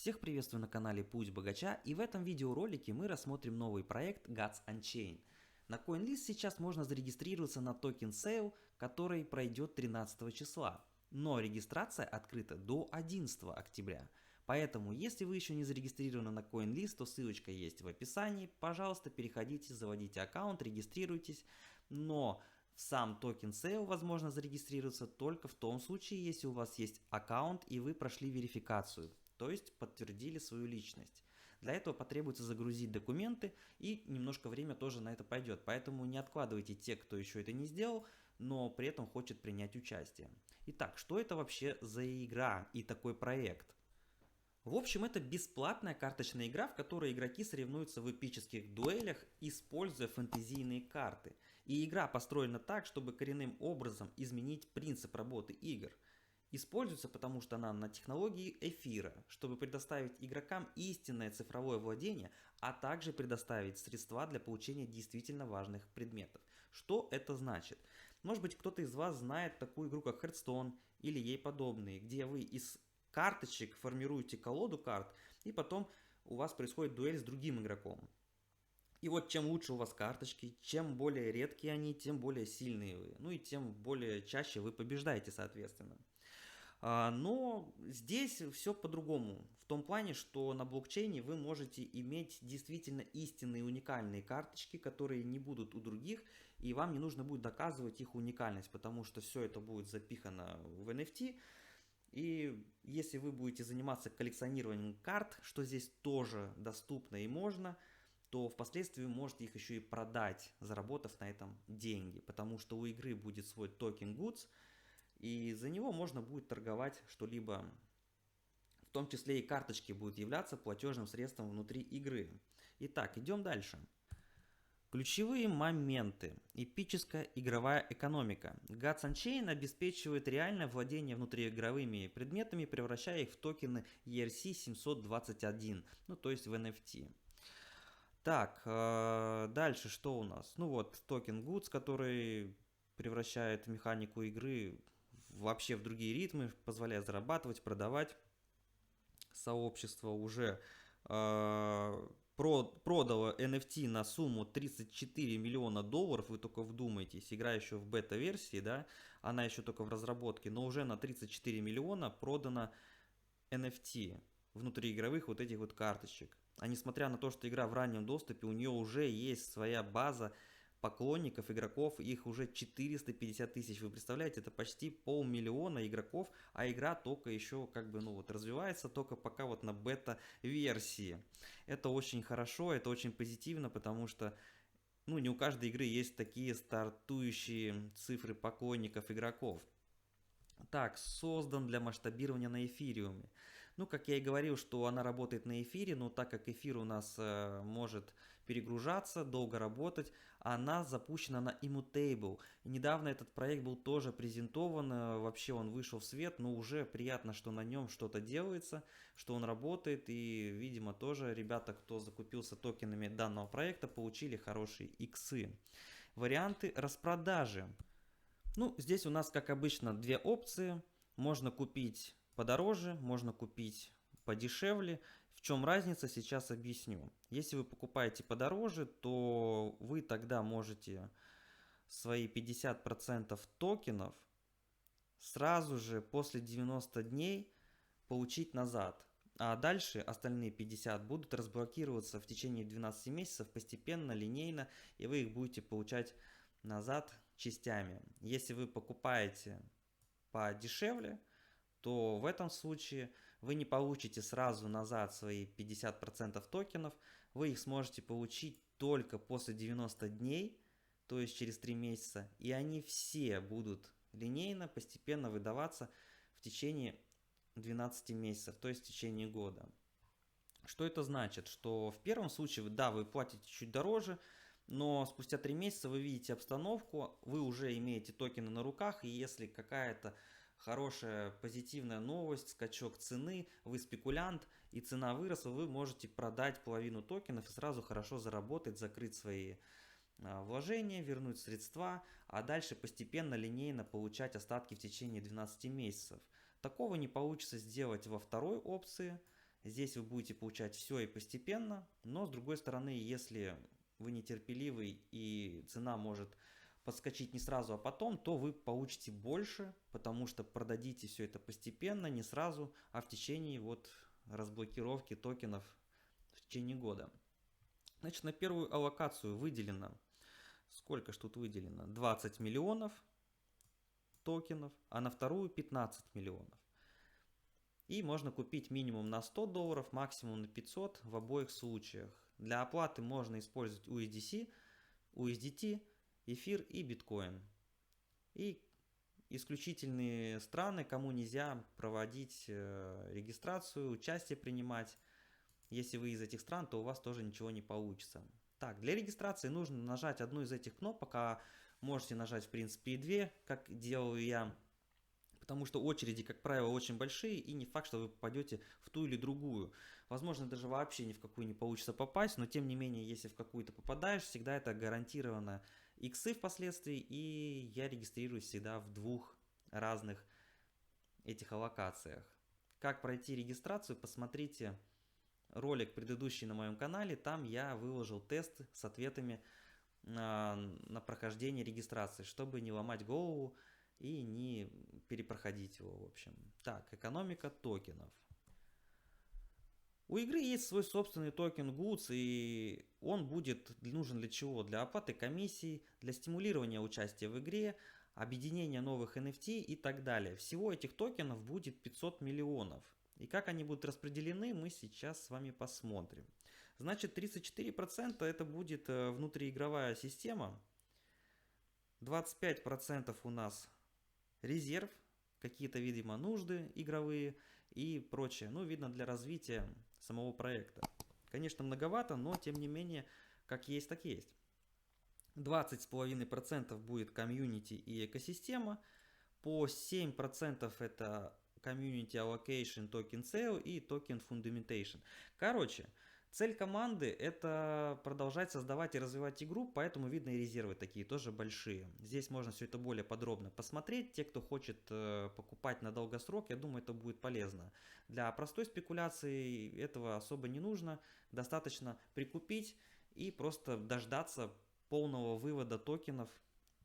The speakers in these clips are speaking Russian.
Всех приветствую на канале Путь Богача, и в этом видеоролике мы рассмотрим новый проект Gods Unchained. На CoinList сейчас можно зарегистрироваться на токен Sale, который пройдет 13 числа, но регистрация открыта до 11 октября. Поэтому, если вы еще не зарегистрированы на CoinList, то ссылочка есть в описании. Пожалуйста, переходите, заводите аккаунт, регистрируйтесь. Но в сам токен Sale возможно зарегистрироваться только в том случае, если у вас есть аккаунт и вы прошли верификацию. То есть подтвердили свою личность. Для этого потребуется загрузить документы, и немножко время тоже на это пойдет. Поэтому не откладывайте те, кто еще это не сделал, но при этом хочет принять участие. Итак, что это вообще за игра и такой проект? В общем, это бесплатная карточная игра, в которой игроки соревнуются в эпических дуэлях, используя фэнтезийные карты. И игра построена так, чтобы коренным образом изменить принцип работы игр. Используется, потому что она на технологии эфира, чтобы предоставить игрокам истинное цифровое владение, а также предоставить средства для получения действительно важных предметов. Что это значит? Может быть, кто-то из вас знает такую игру, как Hearthstone или ей подобные, где вы из карточек формируете колоду карт, и потом у вас происходит дуэль с другим игроком. И вот чем лучше у вас карточки, чем более редкие они, тем более сильные вы. Ну и тем более чаще вы побеждаете, соответственно. Но здесь все по-другому. В том плане, что на блокчейне вы можете иметь действительно истинные уникальные карточки, которые не будут у других, и вам не нужно будет доказывать их уникальность, потому что все это будет запихано в NFT. И если вы будете заниматься коллекционированием карт, что здесь тоже доступно и можно, то впоследствии вы можете их еще и продать, заработав на этом деньги, потому что у игры будет свой токен Goods, и за него можно будет торговать что-либо, в том числе и карточки будут являться платежным средством внутри игры. Итак, идем дальше. Ключевые моменты. Эпическая игровая экономика. Gods Unchained обеспечивает реальное владение внутриигровыми предметами, превращая их в токены ERC-721, ну то есть в NFT. Так, дальше что у нас? Ну вот токен Goods, который превращает механику игры вообще в другие ритмы, позволяет зарабатывать, продавать. Сообщество уже продало NFT на сумму 34 миллиона долларов, вы только вдумайтесь, игра еще в бета-версии, да, она еще только в разработке, но уже на 34 миллиона продано NFT внутриигровых вот этих вот карточек. А несмотря на то, что игра в раннем доступе, у нее уже есть своя база поклонников, игроков, их уже 450 тысяч. Вы представляете, это почти 500 000 игроков, а игра только еще как бы, ну вот, развивается, только пока вот на бета-версии. Это очень хорошо, это очень позитивно, потому что ну, не у каждой игры есть такие стартующие цифры поклонников, игроков. Так, создан для масштабирования на эфириуме. Ну, как я и говорил, что она работает на эфире, но так как эфир у нас может перегружаться, долго работать, она запущена на Immutable. И недавно этот проект был тоже презентован, вообще он вышел в свет, но уже приятно, что на нем что-то делается, что он работает, и, видимо, тоже ребята, кто закупился токенами данного проекта, получили хорошие иксы. Варианты распродажи. Ну, здесь у нас, как обычно, две опции. Можно купить подороже, можно купить подешевле. В чем разница, сейчас объясню. Если вы покупаете подороже, то вы тогда можете свои 50% токенов сразу же после 90 дней получить назад. А дальше остальные 50 будут разблокироваться в течение 12 месяцев постепенно, линейно, и вы их будете получать назад частями. Если вы покупаете подешевле, то в этом случае вы не получите сразу назад свои 50% токенов, вы их сможете получить только после 90 дней, то есть через 3 месяца, и они все будут линейно, постепенно выдаваться в течение 12 месяцев, то есть в течение года. Что это значит? Что в первом случае, да, вы платите чуть дороже, но спустя 3 месяца вы видите обстановку, вы уже имеете токены на руках, и если какая-то хорошая позитивная новость, скачок цены, вы спекулянт, и цена выросла, вы можете продать половину токенов и сразу хорошо заработать, закрыть свои вложения, вернуть средства, а дальше постепенно, линейно получать остатки в течение 12 месяцев. Такого не получится сделать во второй опции. Здесь вы будете получать все и постепенно, но с другой стороны, если вы нетерпеливый и цена может подскочить не сразу, а потом, то вы получите больше, потому что продадите все это постепенно, не сразу, а в течение вот разблокировки токенов в течение года. Значит, на первую аллокацию выделено, сколько ж тут выделено? 20 миллионов токенов, а на вторую 15 миллионов. И можно купить минимум на $100, максимум на 500 в обоих случаях. Для оплаты можно использовать USDC, USDT, эфир и биткоин. И исключительные страны, кому нельзя проводить регистрацию, участие принимать. Если вы из этих стран, то у вас тоже ничего не получится. Так, для регистрации нужно нажать одну из этих кнопок, а можете нажать в принципе и две, как делаю я. Потому что очереди, как правило, очень большие, и не факт, что вы попадете в ту или другую. Возможно, даже вообще ни в какую не получится попасть, но тем не менее, если в какую-то попадаешь, всегда это гарантированно иксы впоследствии, и я регистрируюсь всегда в двух разных этих аллокациях. Как пройти регистрацию, посмотрите ролик предыдущий на моем канале, там я выложил тест с ответами на прохождение регистрации, чтобы не ломать голову и не перепроходить его, в общем. Так, экономика токенов. У игры есть свой собственный токен Goods, и он будет нужен для чего? Для оплаты комиссий, для стимулирования участия в игре, объединения новых NFT и так далее. Всего этих токенов будет 500 миллионов. И как они будут распределены, мы сейчас с вами посмотрим. Значит, 34% это будет внутриигровая система, 25% у нас резерв, какие-то, видимо, нужды игровые и прочее. Ну, видно, для развития самого проекта. Конечно, многовато, но тем не менее, как есть, так есть. 20,5% будет комьюнити и экосистема. По 7% это Community Allocation, Token Sale и Token Fundamentation. Короче, цель команды это продолжать создавать и развивать игру, поэтому видно и резервы такие тоже большие. Здесь можно все это более подробно посмотреть. Те, кто хочет покупать на долгосрок, я думаю, это будет полезно. Для простой спекуляции этого особо не нужно. Достаточно прикупить и просто дождаться полного вывода токенов,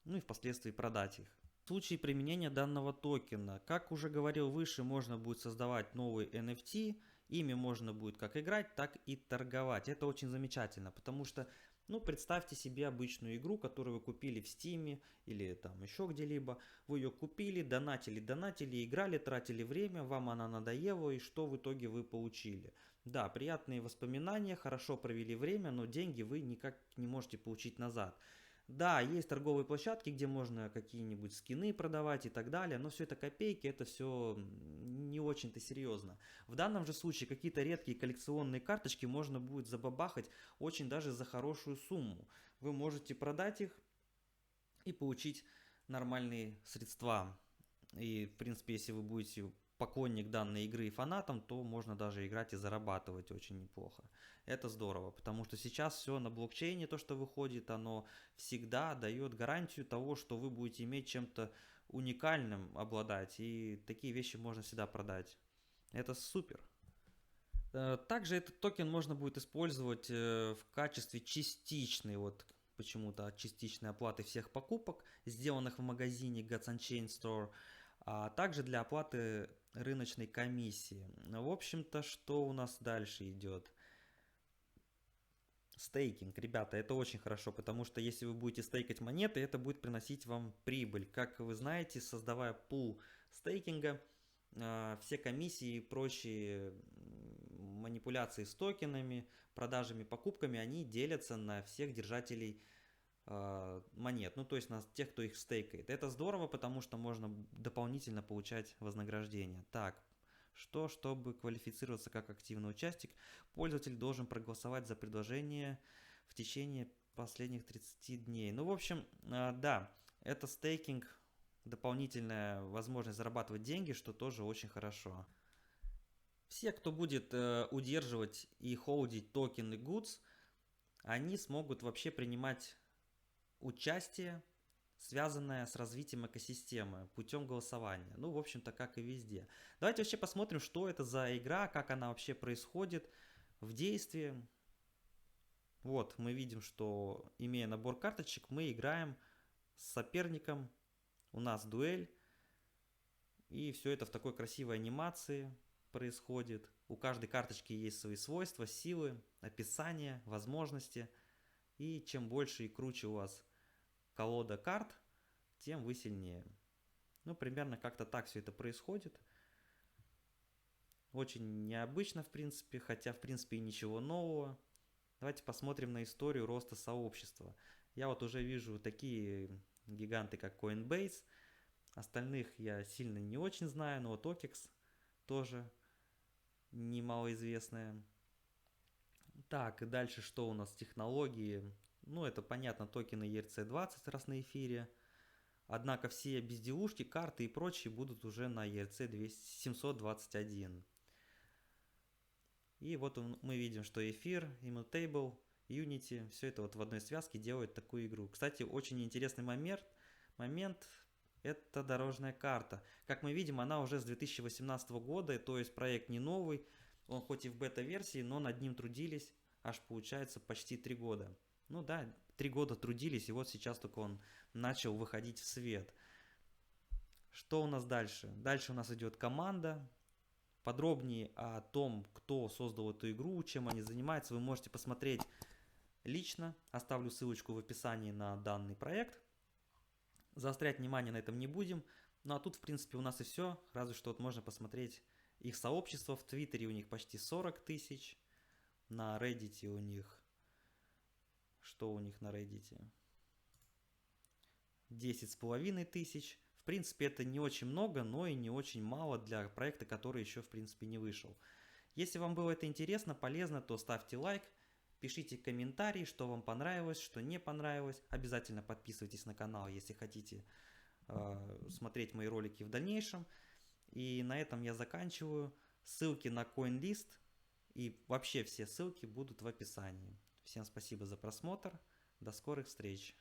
ну и впоследствии продать их. В случае применения данного токена, как уже говорил выше, можно будет создавать новый NFT, ими можно будет как играть, так и торговать. Это очень замечательно, потому что, ну, представьте себе обычную игру, которую вы купили в Steam или там еще где-либо. Вы ее купили, донатили, играли, тратили время, вам она надоела, и что в итоге вы получили? Да, приятные воспоминания, хорошо провели время, но деньги вы никак не можете получить назад. Да, есть торговые площадки, где можно какие-нибудь скины продавать и так далее, но все это копейки, это все не очень-то серьезно. В данном же случае какие-то редкие коллекционные карточки можно будет забабахать очень даже за хорошую сумму. Вы можете продать их и получить нормальные средства. И, в принципе, если вы будете поклонник данной игры и фанатом, то можно даже играть и зарабатывать очень неплохо. Это здорово, потому что сейчас все на блокчейне, то, что выходит, оно всегда дает гарантию того, что вы будете иметь чем-то уникальным обладать, и такие вещи можно всегда продать. Это супер. Также этот токен можно будет использовать в качестве частичной, вот почему-то частичной оплаты всех покупок, сделанных в магазине Gods Unchained Store, а также для оплаты рыночной комиссии. В общем-то, что у нас дальше идет? Стейкинг, ребята, это очень хорошо, потому что если вы будете стейкать монеты, это будет приносить вам прибыль. Как вы знаете, создавая пул стейкинга, все комиссии и прочие манипуляции с токенами, продажами, покупками, они делятся на всех держателей монет, ну то есть на тех, кто их стейкает. Это здорово, потому что можно дополнительно получать вознаграждение. Так, чтобы квалифицироваться как активный участник, пользователь должен проголосовать за предложение в течение последних 30 дней. Ну, в общем, да, это стейкинг, дополнительная возможность зарабатывать деньги, что тоже очень хорошо. Все, кто будет удерживать и холдить токены Goods, они смогут вообще принимать участие связанная с развитием экосистемы путем голосования. Ну, в общем-то, как и везде. Давайте вообще посмотрим, что это за игра, как она вообще происходит в действии. Вот, мы видим, что, имея набор карточек, мы играем с соперником. У нас дуэль. И все это в такой красивой анимации происходит. У каждой карточки есть свои свойства, силы, описание, возможности. И чем больше и круче у вас колода карт, тем вы сильнее. Ну, примерно как-то так все это происходит. Очень необычно, в принципе, хотя, в принципе, и ничего нового. Давайте посмотрим на историю роста сообщества. Я вот уже вижу такие гиганты, как Coinbase. Остальных я сильно не очень знаю, но вот OKEX тоже немалоизвестная. Так, и дальше что у нас? Технологии. Ну, это понятно, токены ERC-20 раз на эфире. Однако все безделушки, карты и прочие будут уже на ERC-721. И вот мы видим, что эфир, Immutable, Unity, все это вот в одной связке делает такую игру. Кстати, очень интересный момент это дорожная карта. Как мы видим, она уже с 2018 года, то есть проект не новый. Он хоть и в бета-версии, но над ним трудились аж получается почти 3 года. Ну да, 3 года трудились, и вот сейчас только он начал выходить в свет. Что у нас дальше? Дальше у нас идет команда. Подробнее о том, кто создал эту игру, чем они занимаются, вы можете посмотреть лично. Оставлю ссылочку в описании на данный проект. Заострять внимание на этом не будем. Ну а тут, в принципе, у нас и все. Разве что вот можно посмотреть их сообщество. В Твиттере у них почти 40 тысяч. На Reddit у них... Что у них на Reddit? 10,5 тысяч. В принципе, это не очень много, но и не очень мало для проекта, который еще, в принципе, не вышел. Если вам было это интересно, полезно, то ставьте лайк, пишите комментарии, что вам понравилось, что не понравилось. Обязательно подписывайтесь на канал, если хотите смотреть мои ролики в дальнейшем. И на этом я заканчиваю. Ссылки на CoinList и вообще все ссылки будут в описании. Всем спасибо за просмотр. До скорых встреч.